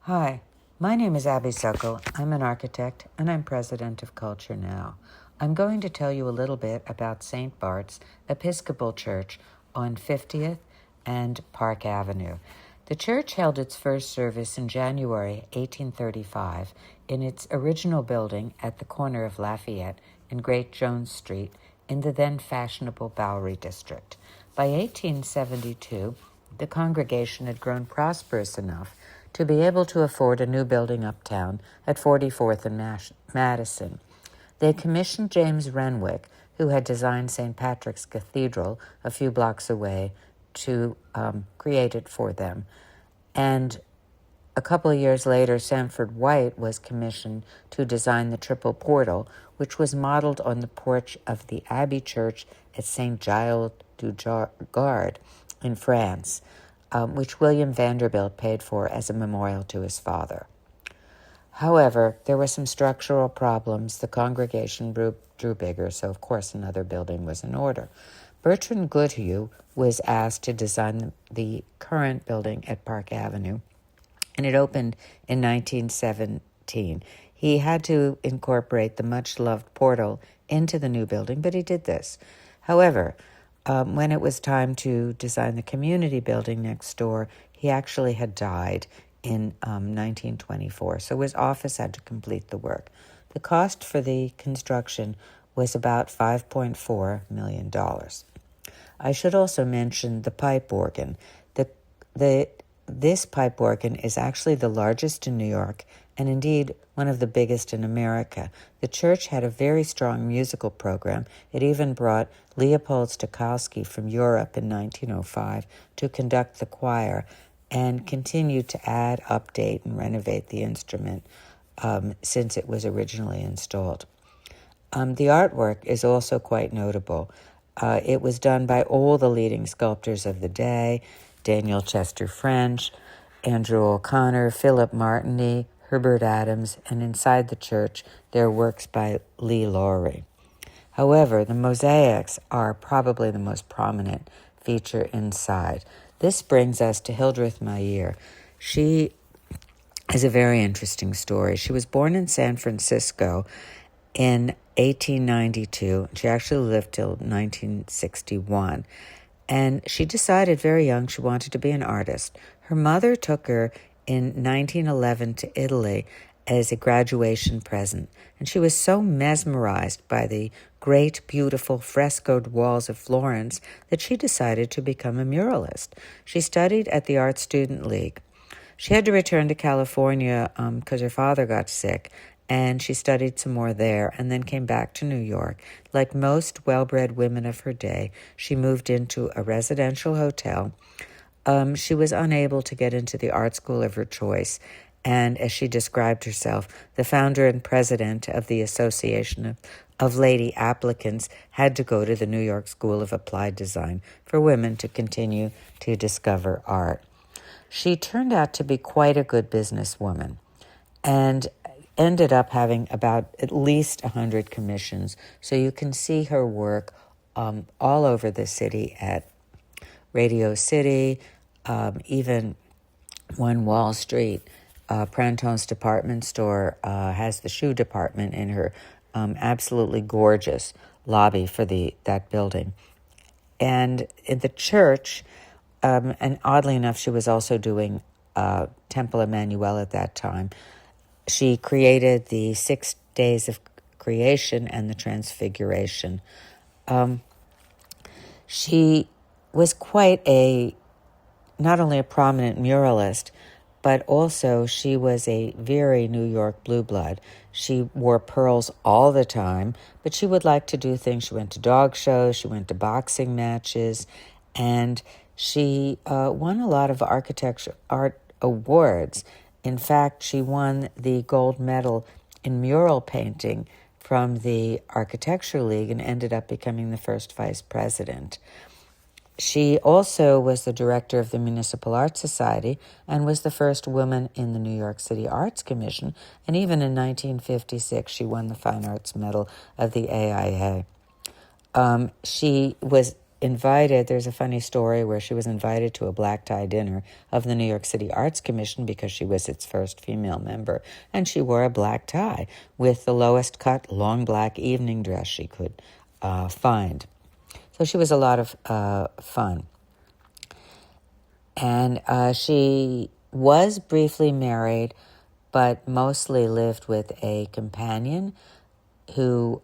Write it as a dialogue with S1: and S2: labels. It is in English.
S1: Hi, my name is Abby Suckle. I'm an architect and I'm president of Culture Now. I'm going to tell you a little bit about St. Bart's Episcopal Church on 50th and Park Avenue. The church held its first service in January 1835 in its original building at the corner of Lafayette and Great Jones Street in the then fashionable Bowery district. By 1872, the congregation had grown prosperous enough to be able to afford a new building uptown at 44th and Madison. They commissioned James Renwick, who had designed St. Patrick's Cathedral a few blocks away, to create it for them. And a couple of years later, Sanford White was commissioned to design the triple portal, which was modeled on the porch of the Abbey Church at St. Giles du Gard in France, which William Vanderbilt paid for as a memorial to his father. However, there were some structural problems. The congregation drew bigger, so of course another building was in order. Bertrand Goodhue was asked to design the current building at Park Avenue, and it opened in 1917. He had to incorporate the much-loved portal into the new building, but he did this. However, when it was time to design the community building next door, he actually had died in 1924, so his office had to complete the work. The cost for the construction was about $5.4 million. I should also mention the pipe organ. This pipe organ is actually the largest in New York and indeed one of the biggest in America. The church had a very strong musical program. It even brought Leopold Stokowski from Europe in 1905 to conduct the choir and continued to add, update, and renovate the instrument since it was originally installed. The artwork is also quite notable. It was done by all the leading sculptors of the day: Daniel Chester French, Andrew O'Connor, Philip Martini, Herbert Adams, and inside the church there are works by Lee Lowry. However, the mosaics are probably the most prominent feature inside. This brings us to Hildreth Meyer. She has a very interesting story. She was born in San Francisco in 1892. She actually lived till 1961. And she decided very young she wanted to be an artist. Her mother took her in 1911 to Italy as a graduation present, and she was so mesmerized by the great, beautiful frescoed walls of Florence that she decided to become a muralist. She studied at the Art Student League. She had to return to California because her father got sick, and she studied some more there and then came back to New York. Like most well-bred women of her day, she moved into a residential hotel. She was unable to get into the art school of her choice, and as she described herself, the founder and president of the Association of Lady Applicants had to go to the New York School of Applied Design for women to continue to discover art. She turned out to be quite a good businesswoman and ended up having about at least 100 commissions. So you can see her work all over the city at Radio City, even One Wall Street. Printemps department store has the shoe department in her absolutely gorgeous lobby for that building. And in the church, and oddly enough, she was also doing Temple Emmanuel at that time. She created the 6 days of creation and the transfiguration. She was quite not only a prominent muralist, but also she was a very New York blue blood. She wore pearls all the time, but she would like to do things. She went to dog shows, she went to boxing matches, and she won a lot of architecture art awards. In fact, she won the gold medal in mural painting from the Architecture League and ended up becoming the first vice president. She also was the director of the Municipal Art Society and was the first woman in the New York City Arts Commission, and even in 1956 she won the Fine Arts Medal of the AIA. She was invited, there's a funny story where she was invited to a black tie dinner of the New York City Arts Commission because she was its first female member, and she wore a black tie with the lowest cut, long black evening dress she could find. So she was a lot of fun. And she was briefly married, but mostly lived with a companion who